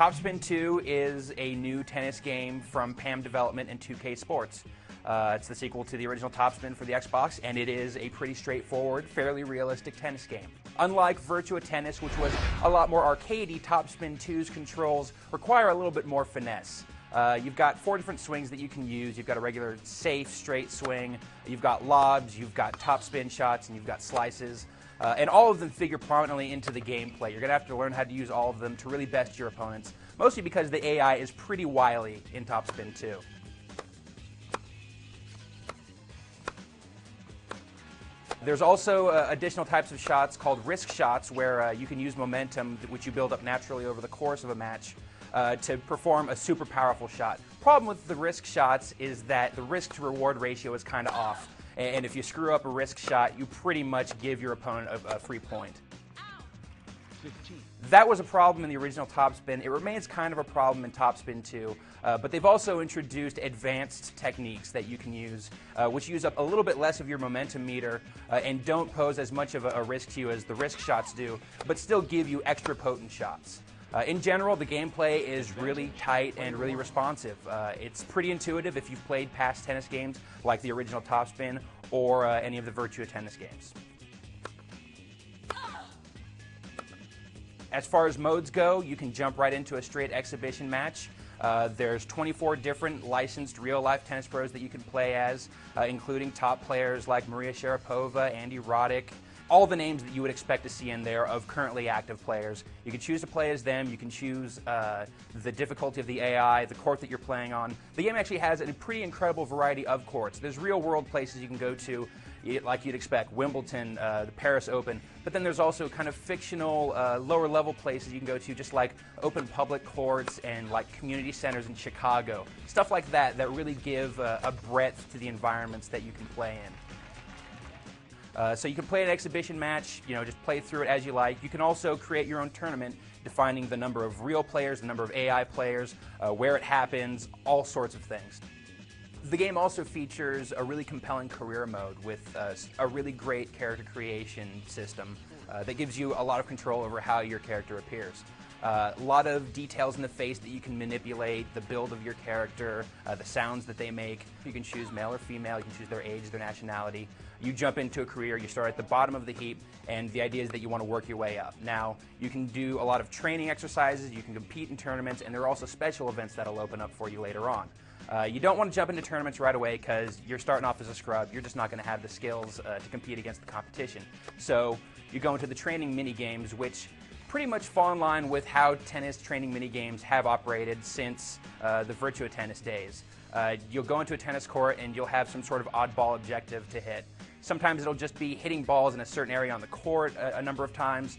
Topspin 2 is a new tennis game from PAM Development and 2K Sports. It's the sequel to the original Topspin for the Xbox, and it is a pretty straightforward, fairly realistic tennis game. Unlike Virtua Tennis, which was a lot more arcadey, Topspin 2's controls require a little bit more finesse. You've got 4 different swings that you can use. You've got a regular, safe, straight swing. You've got lobs, you've got topspin shots, and you've got slices. And all of them figure prominently into the gameplay. You're going to have to learn how to use all of them to really best your opponents, mostly because the AI is pretty wily in Topspin 2. There's also additional types of shots called risk shots, where you can use momentum, which you build up naturally over the course of a match, to perform a super powerful shot. Problem with the risk shots is that the risk to reward ratio is kind of off. And if you screw up a risk shot, you pretty much give your opponent a free point. 15. That was a problem in the original Topspin. It remains kind of a problem in Topspin 2, but they've also introduced advanced techniques that you can use, which use up a little bit less of your momentum meter and don't pose as much of a risk to you as the risk shots do, but still give you extra potent shots. In general, the gameplay is really tight and really responsive. It's pretty intuitive if you've played past tennis games like the original Topspin or any of the Virtua Tennis games. As far as modes go, you can jump right into a straight exhibition match. There's 24 different licensed real-life tennis pros that you can play as, including top players like Maria Sharapova, Andy Roddick, all the names that you would expect to see in there of currently active players. You can choose to play as them, you can choose the difficulty of the AI, the court that you're playing on. The game actually has a pretty incredible variety of courts. There's real-world places you can go to, like you'd expect, Wimbledon, the Paris Open, but then there's also kind of fictional, lower-level places you can go to, just like open public courts and like community centers in Chicago. Stuff like that that really give a breadth to the environments that you can play in. So you can play an exhibition match, just play through it as you like. You can also create your own tournament, defining the number of real players, the number of AI players, where it happens, all sorts of things. The game also features a really compelling career mode with a really great character creation system that gives you a lot of control over how your character appears. A lot of details in the face that you can manipulate, the build of your character, the sounds that they make. You can choose male or female, you can choose their age, their nationality. You jump into a career, you start at the bottom of the heap, and the idea is that you want to work your way up. Now, you can do a lot of training exercises, you can compete in tournaments, and there are also special events that'll open up for you later on. You don't want to jump into tournaments right away because you're starting off as a scrub. You're just not going to have the skills to compete against the competition. So you go into the training mini-games, which pretty much fall in line with how tennis training mini-games have operated since the Virtua Tennis days. You'll go into a tennis court and you'll have some sort of oddball objective to hit. Sometimes it'll just be hitting balls in a certain area on the court a number of times,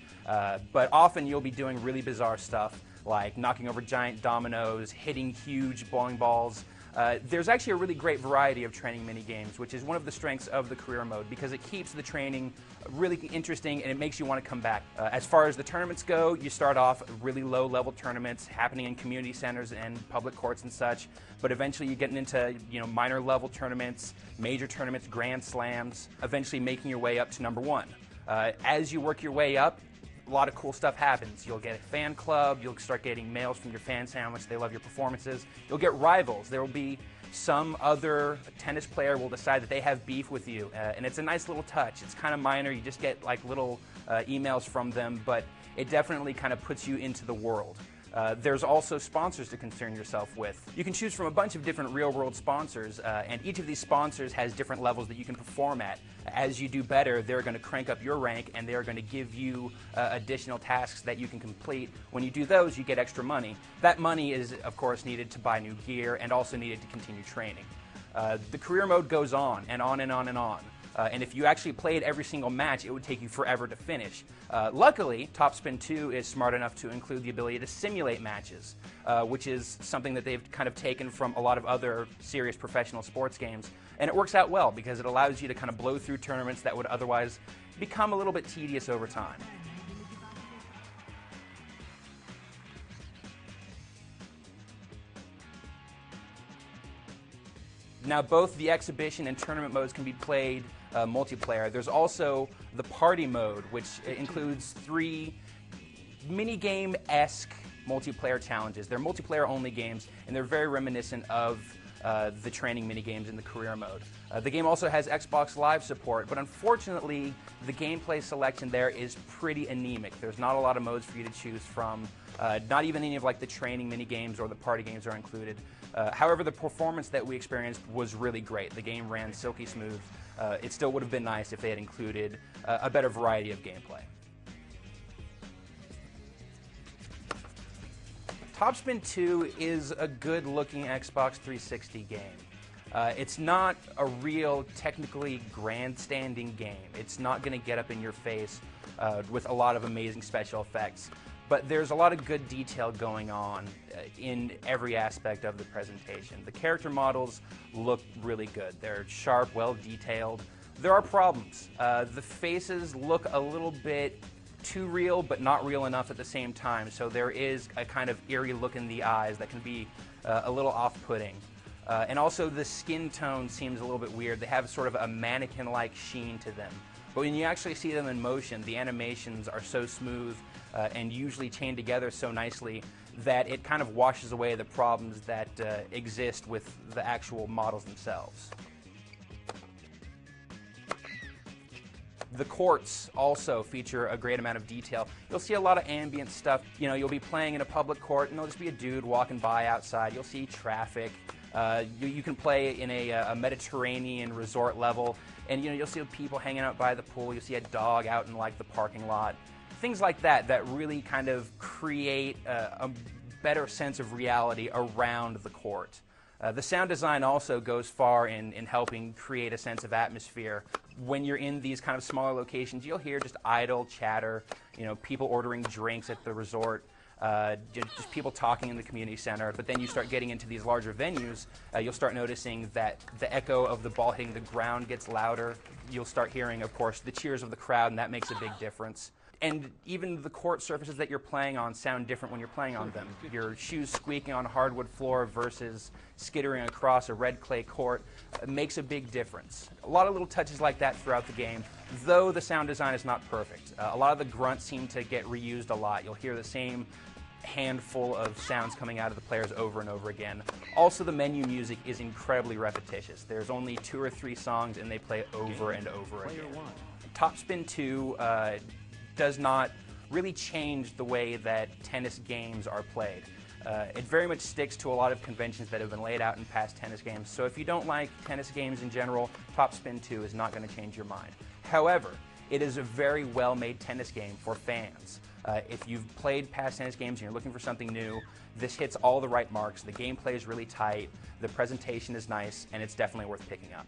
but often you'll be doing really bizarre stuff like knocking over giant dominoes, hitting huge bowling balls. There's actually a really great variety of training mini-games, which is one of the strengths of the career mode because it keeps the training really interesting and it makes you want to come back. As far as the tournaments go, you start off really low-level tournaments happening in community centers and public courts and such, but eventually you're getting into minor-level tournaments, major tournaments, grand slams, eventually making your way up to number 1. As you work your way up, a lot of cool stuff happens. You'll get a fan club, you'll start getting mails from your fans how much they love your performances. You'll get rivals. There will be some other tennis player will decide that they have beef with you, and it's a nice little touch. It's kind of minor. You just get like little emails from them, but it definitely kind of puts you into the world. There's also sponsors to concern yourself with. You can choose from a bunch of different real-world sponsors, and each of these sponsors has different levels that you can perform at. As you do better, they're going to crank up your rank, and they're going to give you additional tasks that you can complete. When you do those, you get extra money. That money is, of course, needed to buy new gear and also needed to continue training. The career mode goes on and on and on and on. And if you actually played every single match, it would take you forever to finish. Luckily, Topspin 2 is smart enough to include the ability to simulate matches, which is something that they've kind of taken from a lot of other serious professional sports games. And it works out well because it allows you to kind of blow through tournaments that would otherwise become a little bit tedious over time. Now, both the exhibition and tournament modes can be played multiplayer. There's also the party mode, which includes 3 minigame-esque multiplayer challenges. They're multiplayer-only games, and they're very reminiscent of the training mini-games in the career mode. The game also has Xbox Live support, but unfortunately, the gameplay selection there is pretty anemic. There's not a lot of modes for you to choose from. Not even any of like the training mini-games or the party games are included. However, the performance that we experienced was really great. The game ran silky smooth. It still would have been nice if they had included a better variety of gameplay. Topspin 2 is a good-looking Xbox 360 game. It's not a real, technically grandstanding game. It's not going to get up in your face with a lot of amazing special effects. But there's a lot of good detail going on in every aspect of the presentation. The character models look really good. They're sharp, well-detailed. There are problems. The faces look a little bit too real, but not real enough at the same time. So there is a kind of eerie look in the eyes that can be a little off-putting. And also the skin tone seems a little bit weird. They have sort of a mannequin-like sheen to them. But when you actually see them in motion, the animations are so smooth and usually chained together so nicely that it kind of washes away the problems that exist with the actual models themselves. The courts also feature a great amount of detail. You'll see a lot of ambient stuff. You know, you'll be playing in a public court and there'll just be a dude walking by outside. You'll see traffic. You can play in a Mediterranean resort level, and you'll see people hanging out by the pool. You'll see a dog out in like the parking lot. Things like that that really kind of create a better sense of reality around the court. The sound design also goes far in helping create a sense of atmosphere. When you're in these kind of smaller locations, you'll hear just idle chatter, people ordering drinks at the resort, just people talking in the community center. But then you start getting into these larger venues, you'll start noticing that the echo of the ball hitting the ground gets louder. You'll start hearing, of course, the cheers of the crowd, and that makes a big difference. And even the court surfaces that you're playing on sound different when you're playing on them. Your shoes squeaking on a hardwood floor versus skittering across a red clay court makes a big difference. A lot of little touches like that throughout the game, though the sound design is not perfect. A lot of the grunts seem to get reused a lot. You'll hear the same handful of sounds coming out of the players over and over again. Also, the menu music is incredibly repetitious. There's only 2 or 3 songs, and they play over and over again. Topspin 2 does not really change the way that tennis games are played. It very much sticks to a lot of conventions that have been laid out in past tennis games. So if you don't like tennis games in general, Topspin 2 is not going to change your mind. However, it is a very well-made tennis game for fans. If you've played past tennis games and you're looking for something new, this hits all the right marks. The gameplay is really tight, the presentation is nice, and it's definitely worth picking up.